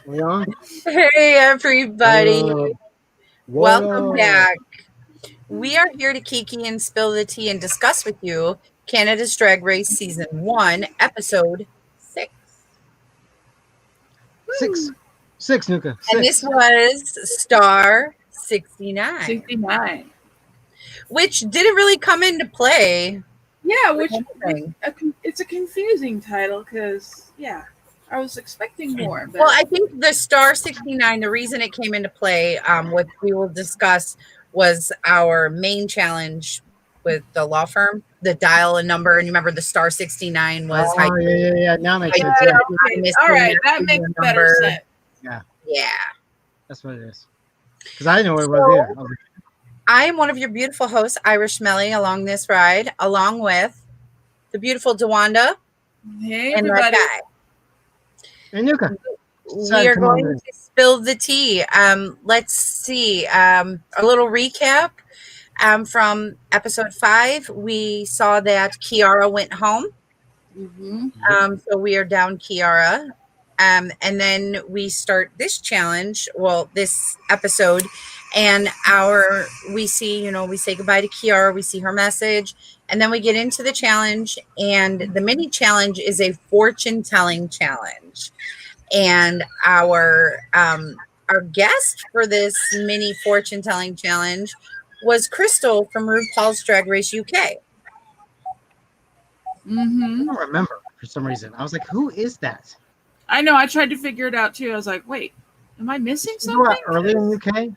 We on? Hey, everybody. What Welcome up? back. We are here to kiki and spill the tea and discuss with you Canada's Drag Race Season 1, Episode 6. Six, Nuka. And this was Star 69, 69. which didn't really come into play. Yeah, which anything. it's a confusing title because, yeah, I was expecting more. But Well, I think the Star 69, the reason it came into play, what we will discuss, was our main challenge with the law firm, the dial a number. And you remember the Star 69 was Oh, yeah. Now it makes sense. yeah, Yeah. okay. All right, that makes better sense. Yeah. That's what it is. Because I didn't know what it was either. I was like, I am one of your beautiful hosts, Irish Melly, along this ride, along with the beautiful DeWanda Hey, and everybody. that guy. hey, Nuka. We are going to spill the tea. Let's see. A little recap from episode 5. We saw that Kiara went home. Mm-hmm. So we are down Kiara. And then we start this challenge, this episode, and we see, we say goodbye to Kiara, we see her message, and then we get into the challenge, and the mini challenge is a fortune telling challenge. And our guest for this mini fortune telling challenge was Crystal from RuPaul's Drag Race UK. Mm-hmm. I don't remember for some reason. I was like, who is that? I know. I tried to figure it out too. I was like, wait, am I missing You were something? early in UK?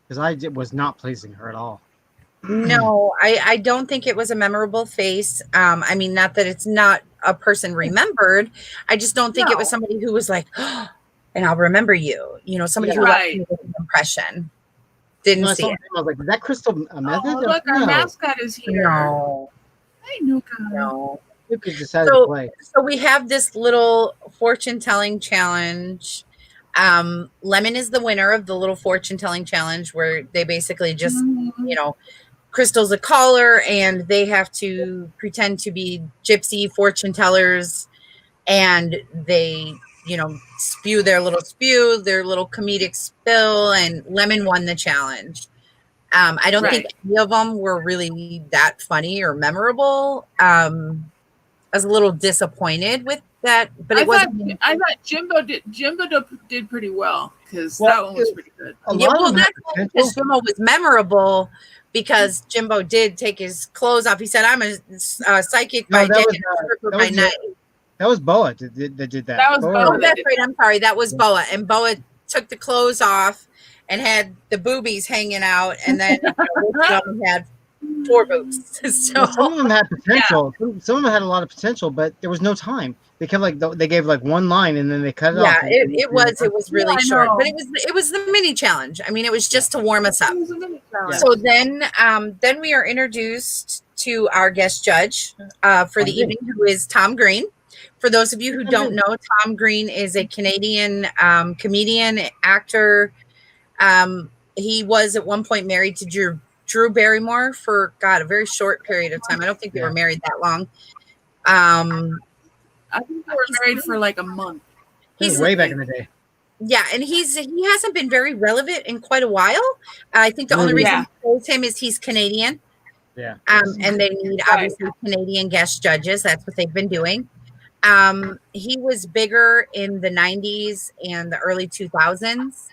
Because I was not pleasing her at all. No, I don't think it was a memorable face. I mean, not that it's not a person remembered. I just don't think it was somebody who was like, oh, and I'll remember you. Somebody who left me with an impression. Didn't see it. I was like, is that Crystal Method? Oh, look, our mascot is here. No. Hi, Nuka. No. Nuka decided to play. So we have this little fortune telling challenge. Lemon is the winner of the little fortune telling challenge, where they basically just, Crystal's a caller and they have to pretend to be gypsy fortune tellers, and they, spew their little comedic spill, and Lemon won the challenge. I don't think any of them were really that funny or memorable. I was a little disappointed with that, but I thought Jimbo did pretty well, because that one was pretty good. That's Jimbo was memorable, because Jimbo did take his clothes off. He said, "I'm a psychic by day and by night." That was Boa that did that. That was Boa. Oh, that's right. I'm sorry. That was Boa, and Boa took the clothes off and had the boobies hanging out, and then had 4 boobs. So some of them had potential. Yeah. Some of them had a lot of potential, but there was no time. They kept they gave one line and then they cut it off. Yeah, it was really short, but it was the mini challenge. I mean, it was just to warm us up. So then we are introduced to our guest judge for the evening, who is Tom Green. For those of you who don't know, Tom Green is a Canadian comedian, actor. He was at one point married to Drew Barrymore for a very short period of time. I don't think they were married that long. I think they were married for like a month. He's way back in the day. Yeah, and he hasn't been very relevant in quite a while. I think the only reason he chose him is he's Canadian. Yeah. And they need obviously Canadian guest judges. That's what they've been doing. He was bigger in the 90s and the early 2000s.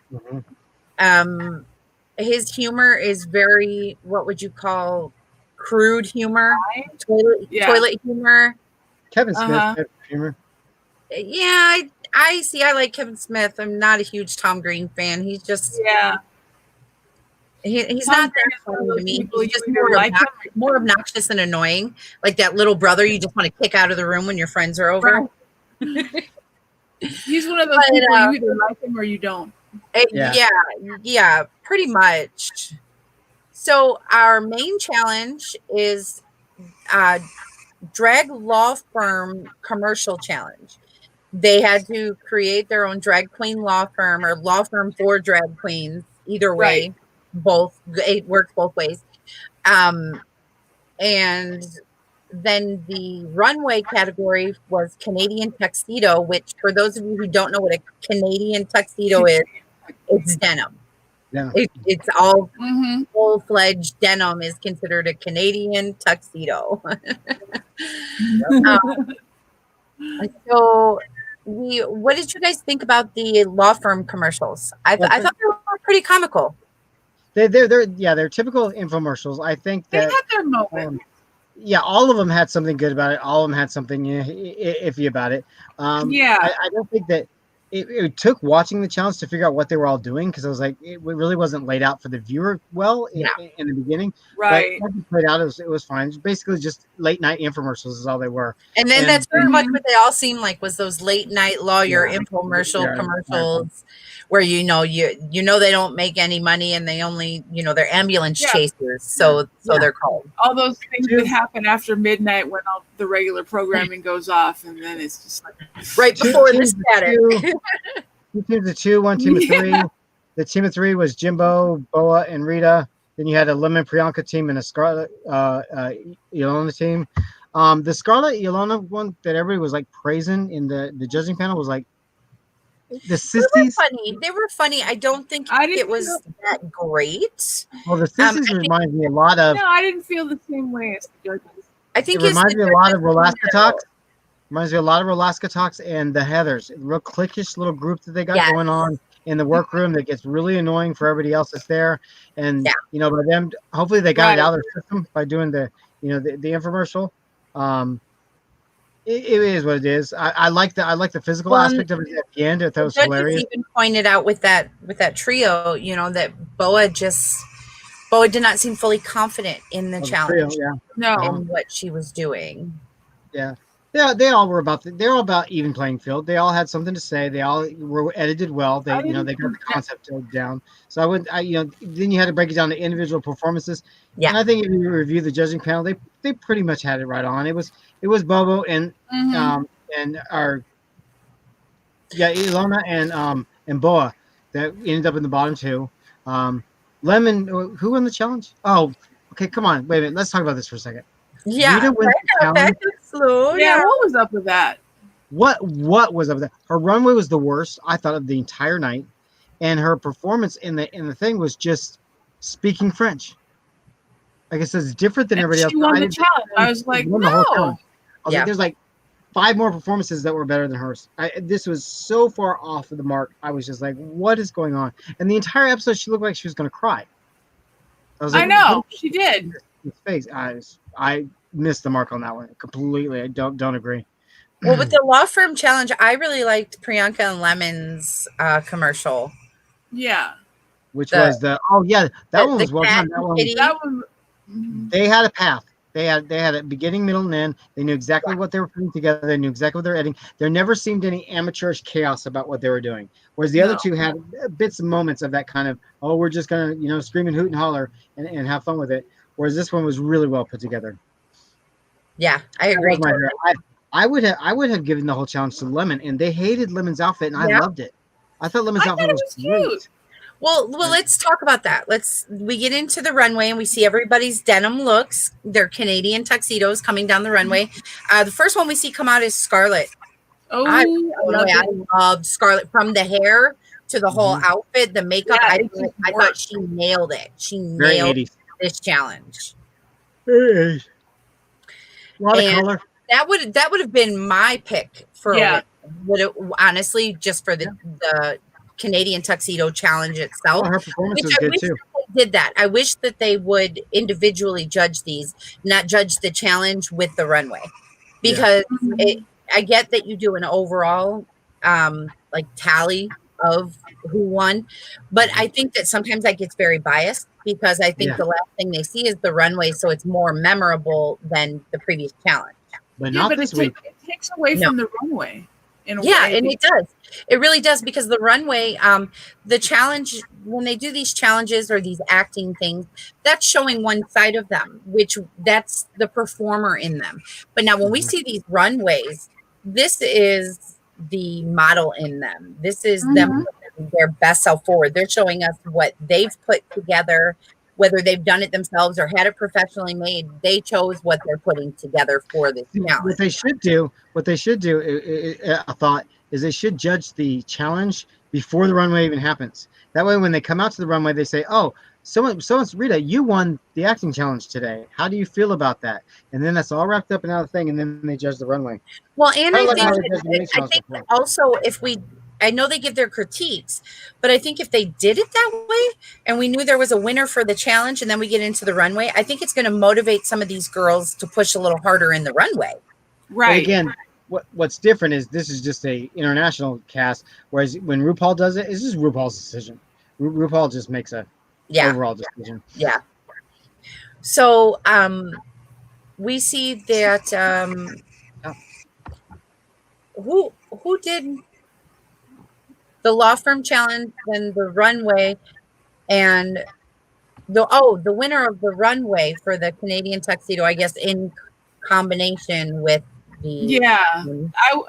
Mm-hmm. His humor is very, what would you call, crude humor, toilet humor. Kevin Smith humor. Yeah, I see. I like Kevin Smith. I'm not a huge Tom Green fan. He's just he's not that funny to me. He's just more obnoxious and annoying, like that little brother you just want to kick out of the room when your friends are over. He's one of those people you either like him or you don't. Yeah, pretty much. So our main challenge is drag law firm commercial challenge. They had to create their own drag queen law firm, or law firm for drag queens. Either way, it works both ways. And then the runway category was Canadian tuxedo, which for those of you who don't know what a Canadian tuxedo is, it's denim. Yeah. It's all Mm-hmm. full-fledged denim is considered a Canadian tuxedo. So what did you guys think about the law firm commercials? I thought they were pretty comical. They're typical infomercials. I think They that had their moment. all of them had something good about it. All of them had something iffy about it. I don't think that it took watching the challenge to figure out what they were all doing, because I was like, it really wasn't laid out for the viewer well in the beginning. Right. But played out, it was fine. It's basically just late night infomercials is all they were. And then that's pretty much what they all seemed like, was those late night lawyer infomercial commercials where you know they don't make any money, and they only they're ambulance chasers, so they're called. All those things that happen after midnight when all the regular programming goes off, and then it's just like right before the static. Two teams of two, one team of three. The team of three was Jimbo, Boa, and Rita. Then you had a Lemon Priyanka team and a Scarlett Ilona team. The Scarlett Ilona one that everybody was like praising in the judging panel was like the sissies. They were funny. I don't think it was that great. Well, the sissies reminds me a lot of. No, I didn't feel the same way as the judges. I think it reminds me a lot of Rolaska Talks. Reminds me a lot of Rolaska Talks and the Heathers. Real cliquish little group that they got going on in the workroom that gets really annoying for everybody else that's there. And by them, hopefully they got it out of their system by doing the infomercial. It is what it is. I like the physical aspect of it at the end. I thought it was hilarious. Even pointed out with that trio, that Boa did not seem fully confident in the challenge. In what she was doing. Yeah. Yeah, they all were they're all about even playing field. They all had something to say. They all were edited well. They got the concept down. So then you had to break it down to individual performances. Yeah. And I think if you review the judging panel, they pretty much had it right on. It was Bobo and our Ilona and Boa that ended up in the bottom two. Lemon, who won the challenge? Oh, okay, come on, wait a minute. Let's talk about this for a second. Yeah, slow. Yeah, what was up with that? What was up with that? Her runway was the worst, I thought, of the entire night, and her performance in the thing was just speaking French. Like I said, it's different than everybody else. She won the challenge. I was like, no. I was like, there's like 5 more performances that were better than hers. This was so far off of the mark. I was just like, what is going on? And the entire episode, she looked like she was going to cry. I was like, I know she did. His face. I missed the mark on that one completely. I don't agree. Well, with the law firm challenge, I really liked Priyanka and Lemon's commercial. Yeah. Which was that one was well done. That one. They had a path. They had a beginning, middle, and end. They knew exactly what they were putting together. They knew exactly what they were editing. There never seemed any amateurish chaos about what they were doing. Whereas the other two had bits and moments of that kind of, we're just gonna scream and hoot and holler and have fun with it. Whereas this one was really well put together. Yeah, I agree. I would have given the whole challenge to Lemon, and they hated Lemon's outfit, and I loved it. I thought Lemon's outfit was cute. Well, let's talk about that. We get into the runway and we see everybody's denim looks. Their Canadian tuxedos coming down the runway. The first one we see come out is Scarlett. Oh, I love Scarlett, from the hair to the whole outfit, the makeup. I thought she nailed it. She nailed this challenge. Hey. A lot of color. That would have been my pick for honestly, just for the Canadian tuxedo challenge itself. Her performance was good too. Did that. I wish that they would individually judge these, not judge the challenge with the runway, because I get that you do an overall tally of who won, but I think that sometimes that gets very biased, because I think the last thing they see is the runway, so it's more memorable than the previous challenge. But not this week. It takes away from the runway. And it does. It really does, because the runway, the challenge, when they do these challenges or these acting things, that's showing one side of them, which that's the performer in them. But now when we see these runways, this is the model in them. This is them, their best self forward. They're showing us what they've put together, whether they've done it themselves or had it professionally made. They chose what they're putting together for this challenge. What they should do, I thought, is they should judge the challenge before the runway even happens. That way, when they come out to the runway, they say, "Oh, someone's Rita, you won the acting challenge today. How do you feel about that?" And then that's all wrapped up in another thing, and then they judge the runway. Well, and I think also I know they give their critiques, but I think if they did it that way and we knew there was a winner for the challenge and then we get into the runway, I think it's going to motivate some of these girls to push a little harder in the runway. Right. But again, what's different is this is just a international cast, whereas when RuPaul does it, it's just RuPaul's decision. RuPaul just makes a overall decision. Yeah. So we see that who did the law firm challenge and the runway, and the winner of the runway for the Canadian tuxedo, I guess, in combination with the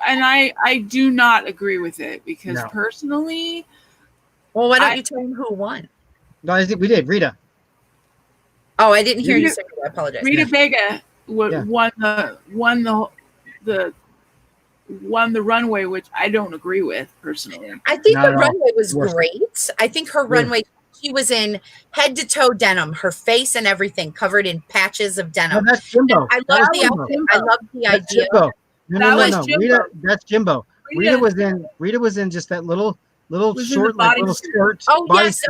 I do not agree with it because personally, well, why don't you tell them who won? No, I think we did. Rita. Oh, I didn't hear you say that. I apologize. Rita Vega won the runway, which I don't agree with personally. I think the runway was great. I think her runway, she was in head to toe denim, her face and everything covered in patches of denim. No, that's Jimbo. I love the idea. No. Rita, that's Jimbo. Rita was in just that little short little skirt. Oh yes,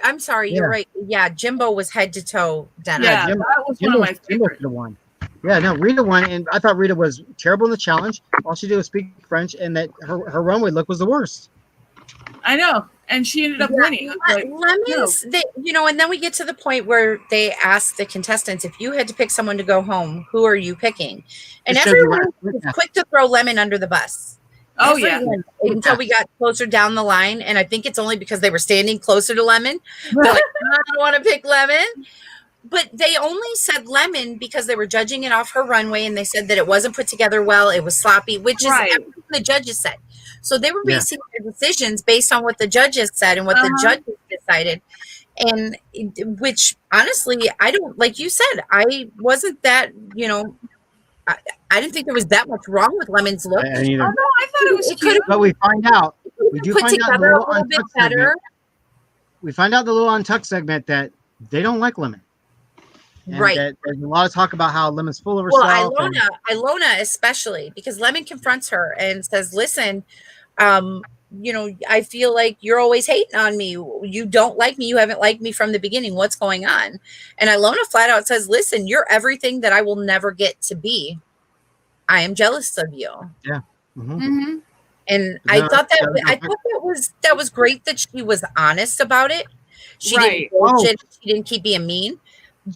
I'm sorry. You're right. Yeah, Jimbo was head to toe denim. Yeah, Jimbo, that was one of my favorites. Yeah, no, Rita won, and I thought Rita was terrible in the challenge. All she did was speak French, and that her runway look was the worst. I know, and she ended up winning. Lemons, and then we get to the point where they ask the contestants, if you had to pick someone to go home, who are you picking? And everyone was quick to throw Lemon under the bus. Oh, yeah. Until we got closer down the line, and I think it's only because they were standing closer to Lemon. They're like, I don't want to pick Lemon. But they only said Lemon because they were judging it off her runway, and they said that it wasn't put together well, it was sloppy, which is everything the judges said. So they were basing their decisions based on what the judges said and what the judges decided. And which, honestly, I don't, like you said, I wasn't that, I didn't think there was that much wrong with Lemon's look. I thought it was cute. But we find out, we do find out a little bit better. We find out the little Untucked segment that they don't like Lemon. And there's a lot of talk about how Lemon's full of herself. Well, Ilona especially, because Lemon confronts her and says, listen, I feel like you're always hating on me. You don't like me. You haven't liked me from the beginning. What's going on? And Ilona flat out says, listen, you're everything that I will never get to be. I am jealous of you. Yeah. And I thought that was great that she was honest about it. She didn't bullshit. She didn't keep being mean.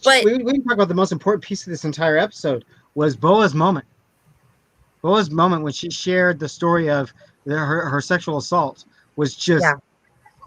But we can talk about the most important piece of this entire episode was Boa's moment. Boa's moment when she shared the story of her sexual assault was just,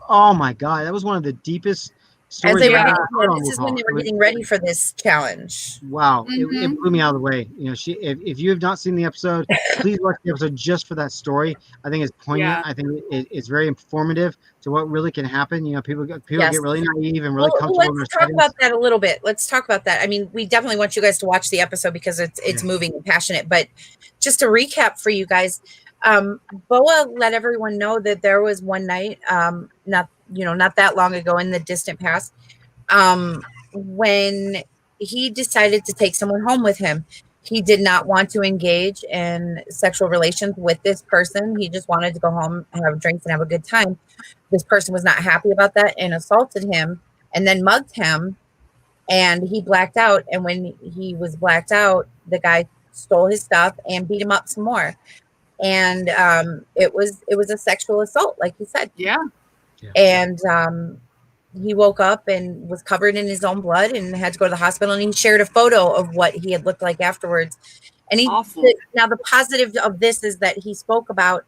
oh my God, that was one of the deepest stories. This is when they were getting ready for this challenge. Wow, it blew me out of the way. If you have not seen the episode, please watch the episode just for that story. I think it's poignant. I think it's very informative to what really can happen. People get really naive and really comfortable. Let's talk about that a little bit. Let's talk about that. I mean, we definitely want you guys to watch the episode because it's moving and passionate. But just to recap for you guys, Boa let everyone know that there was one night, not that long ago in the distant past, when he decided to take someone home with him. He did not want to engage in sexual relations with this person. He just wanted to go home and have drinks and have a good time. This person was not happy about that and assaulted him and then mugged him, and he blacked out. And when he was blacked out, the guy stole his stuff and beat him up some more. And it was a sexual assault, like you said. Yeah. And he woke up and was covered in his own blood and had to go to the hospital. And he shared a photo of what he had looked like afterwards. And now the positive of this is that he spoke about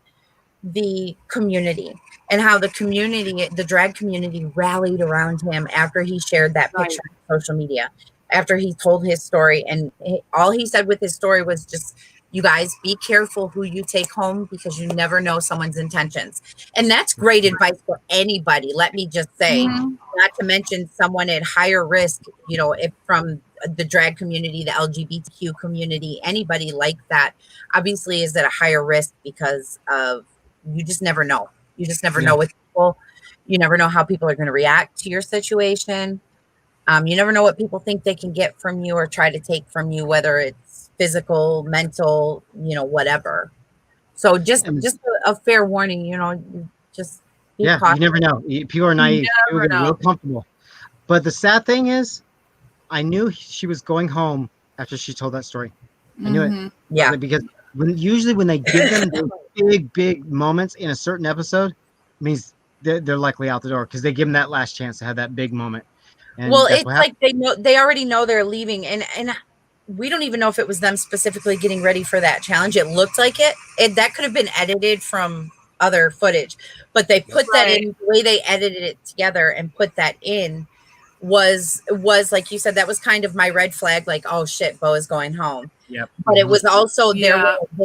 the community and how the drag community rallied around him after he shared that picture on social media, after he told his story. And all he said with his story was just You guys be careful who you take home because you never know someone's intentions. And that's great advice for anybody. Let me just say, not to mention someone at higher risk, you know, if from the drag community, the LGBTQ community, anybody like that, obviously is at a higher risk because of, you just never know. You just never know with people. You never know how people are going to react to your situation. You never know what people think they can get from you or try to take from you, whether it's physical, mental, you know, whatever. So just a fair warning, you know, just be cautious. You never know. People are naive. People get real comfortable. But the sad thing is, I knew she was going home after she told that story. I knew it. Yeah. Because usually when they give them those big moments in a certain episode, it means they're likely out the door because they give them that last chance to have that big moment. And well, it's like they already know they're leaving, and we don't even know if it was them specifically getting ready for that challenge. It looked like it that could have been edited from other footage, but they put that in. The way they edited it together and put that in was like you said, that was kind of my red flag, like, oh shit, Bo is going home. But it was also they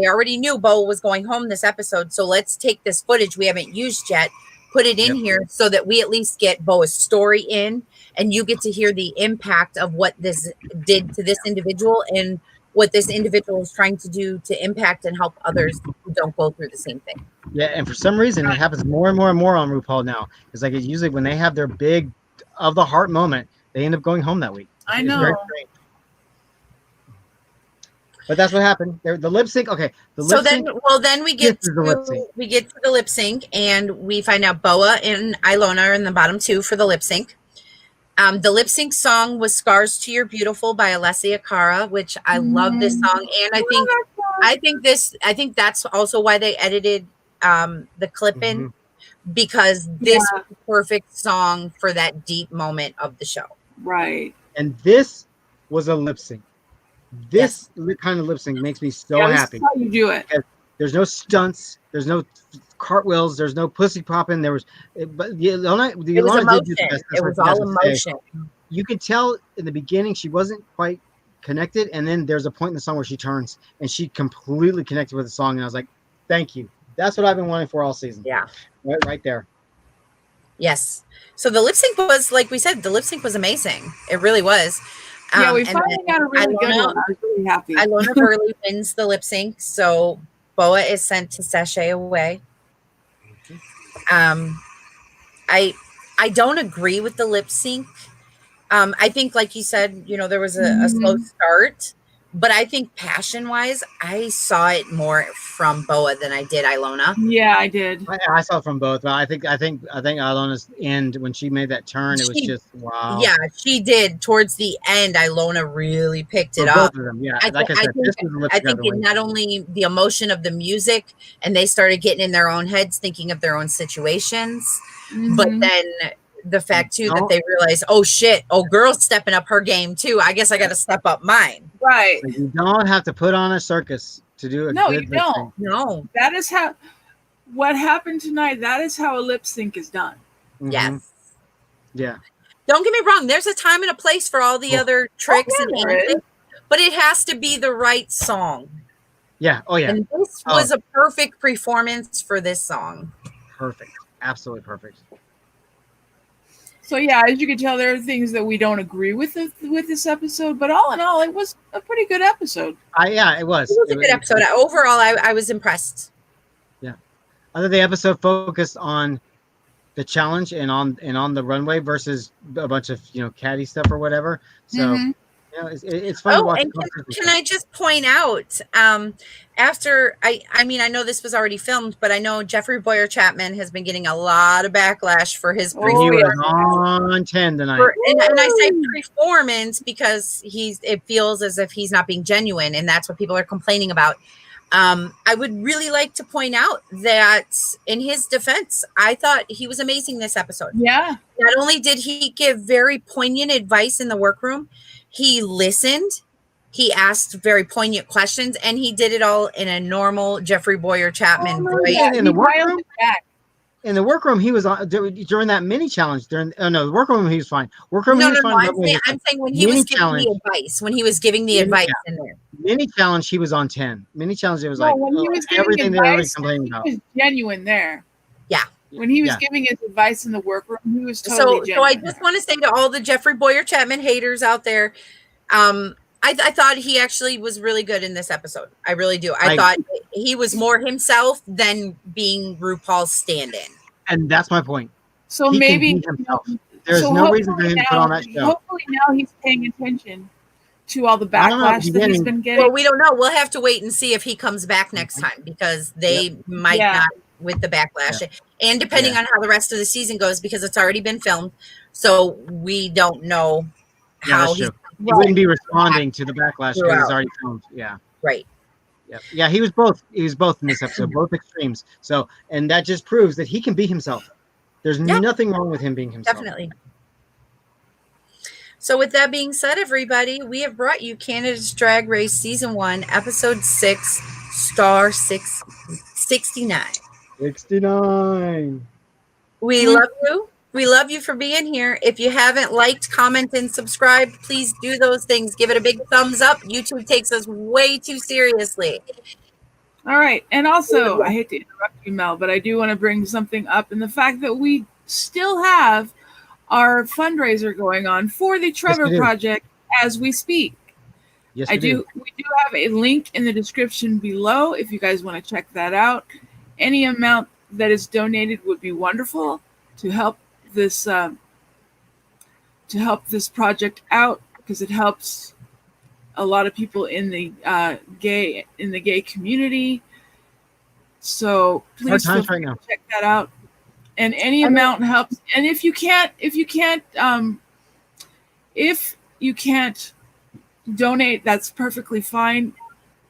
already knew Bo was going home this episode, so let's take this footage we haven't used yet, put it in here so that we at least get Bo's story in, and you get to hear the impact of what this did to this individual and what this individual is trying to do to impact and help others who don't go through the same thing. Yeah, and for some reason it happens more and more and more on RuPaul now. It's like it usually when they have their big of the heart moment, they end up going home that week. I know. But that's what happened. The lip sync. Okay. Then we get to the lip sync, and we find out Boa and Ilona are in the bottom two for the lip sync. The lip sync song was "Scars to Your Beautiful" by Alessia Cara, which I love this song, and I think that's also why they edited the clip in, because this was the perfect song for that deep moment of the show. Right. And this was a lip sync. This kind of lip sync makes me so happy. That's how you do it. There's no stunts. There's no cartwheels. There's no pussy popping. It was emotion. It was all emotion. You could tell in the beginning she wasn't quite connected, and then there's a point in the song where she turns and she completely connected with the song, and I was like, thank you. That's what I've been wanting for all season. Yeah. Right there. Yes. So the lip sync was, like we said, the lip sync was amazing. It really was. We finally got a really good one. I was really happy. Ilona Burley wins the lip sync, so Boa is sent to sashay away. I don't agree with the lip sync. I think, like you said, you know, there was a slow start, but I think passion-wise, I saw it more from Boa than I did Ilona. Yeah, I did. I saw it from both, but I think Ilona's end when she made that turn, it was just wow. Yeah, she did. Towards the end, Ilona really picked it up. Both of them, yeah. I think not only the emotion of the music, and they started getting in their own heads, thinking of their own situations, but then the fact too that they realize, oh shit, girl's stepping up her game too. I guess I got to step up mine. Right. Like, you don't have to put on a circus to do a good you don't. No, that is how. What happened tonight? That is how a lip sync is done. Yes. Yeah. Don't get me wrong. There's a time and a place for all the other tricks and anything, but it has to be the right song. Yeah. Oh yeah. And this was a perfect performance for this song. Perfect. Absolutely perfect. So yeah, as you can tell, there are things that we don't agree with this episode, but all in all, it was a pretty good episode. Yeah, it was. It was a good episode. Overall, I was impressed. Yeah. Other the episode focused on the challenge and on the runway versus a bunch of catty stuff or whatever. So it's fun to watch. And can I just point out, after I mean, I know this was already filmed, but I know Jeffrey Boyer Chapman has been getting a lot of backlash for his performance. He was on 10 tonight. And I say performance because it feels as if he's not being genuine, and that's what people are complaining about. I would really like to point out that in his defense, I thought he was amazing this episode. Yeah. Not only did he give very poignant advice in the workroom, he listened, he asked very poignant questions, and he did it all in a normal Jeffrey Boyer Chapman voice. In the workroom, he was on during that mini challenge. The workroom he was fine. I'm saying when he was giving the advice. When he was giving the advice in there. Mini challenge, he was on 10. Mini challenge, it was like when he was giving everything that everybody's advice, complaining he about. was genuine there. Yeah. When he was giving his advice in the workroom, he was totally genuine. So I just want to say to all the Jeffrey Boyer Chapman haters out there, I thought he actually was really good in this episode. I really do. I thought he was more himself than being RuPaul's stand-in. And that's my point. So he maybe there's no reason for him to put on that show. Hopefully now he's paying attention to all the backlash that he's been getting. Well, we don't know. We'll have to wait and see if he comes back next time, because they might not with the backlash. And depending on how the rest of the season goes, because it's already been filmed. So we don't know how he wouldn't be responding to the backlash because it's already filmed. Yeah. Right. Yeah, he was both in this episode, both extremes. So, and that just proves that he can be himself. There's nothing wrong with him being himself. Definitely. So with that being said, everybody, we have brought you Canada's Drag Race Season 1, Episode 6, Star 69. 69. We love you. We love you for being here. If you haven't liked, comment, and subscribed, please do those things. Give it a big thumbs up. YouTube takes us way too seriously. All right. And also, I hate to interrupt you, Mel, but I do want to bring something up. And the fact that we still have our fundraiser going on for the Trevor Project as we speak. Yes, we do have a link in the description below if you guys want to check that out. Any amount that is donated would be wonderful to help this project out, because it helps a lot of people in the gay community. So please feel free to check that out. And any amount helps. And if you can't donate, that's perfectly fine.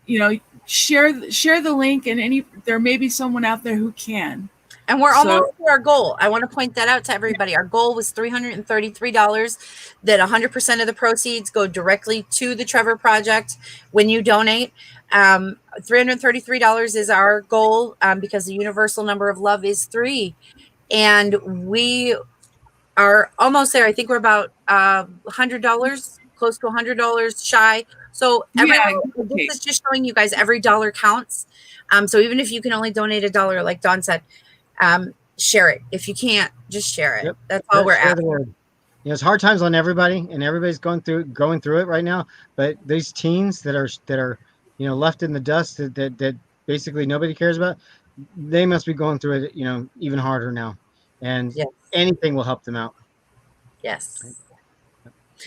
You know, share the link, and there may be someone out there who can. And we're almost to our goal. I want to point that out to everybody. Our goal was $333, that 100% of the proceeds go directly to the Trevor Project when you donate. $333 is our goal, because the universal number of love is 3. And we are almost there. I think we're about $100, close to $100 shy. So this is just showing you guys every dollar counts. So even if you can only donate $1, like Dawn said, share it. If you can't, just share it. That's all we're asking. It's hard times on everybody, and everybody's going through it right now. But these teens that are left in the dust that basically nobody cares about, they must be going through it even harder now. And anything will help them out. Yes.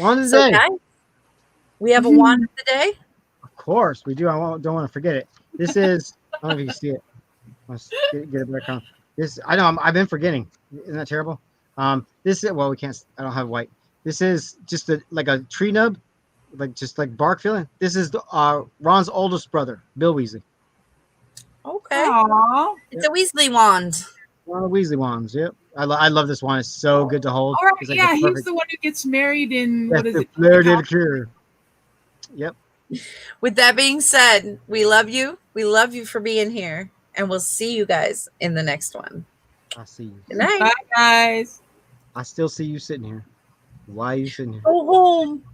Wand of the day. Guys, we have a wand of the day. Of course we do. I don't want to forget it. This is. I don't know if you can see it. Let's get it back on. This, I know, I've been forgetting. Isn't that terrible? This is, we can't. I don't have white. This is just like a tree nub, just like bark feeling. This is Ron's oldest brother, Bill Weasley. Okay. Aww. It's a Weasley wand. Weasley wands. Yep. I love this wand. It's so good to hold. All right. Yeah, he's the one who gets married in what is it? Fleur de Cure. Yep. With that being said, we love you. We love you for being here, and we'll see you guys in the next one. I'll see you. Good night. Bye, guys. I still see you sitting here. Why are you sitting here? Go home.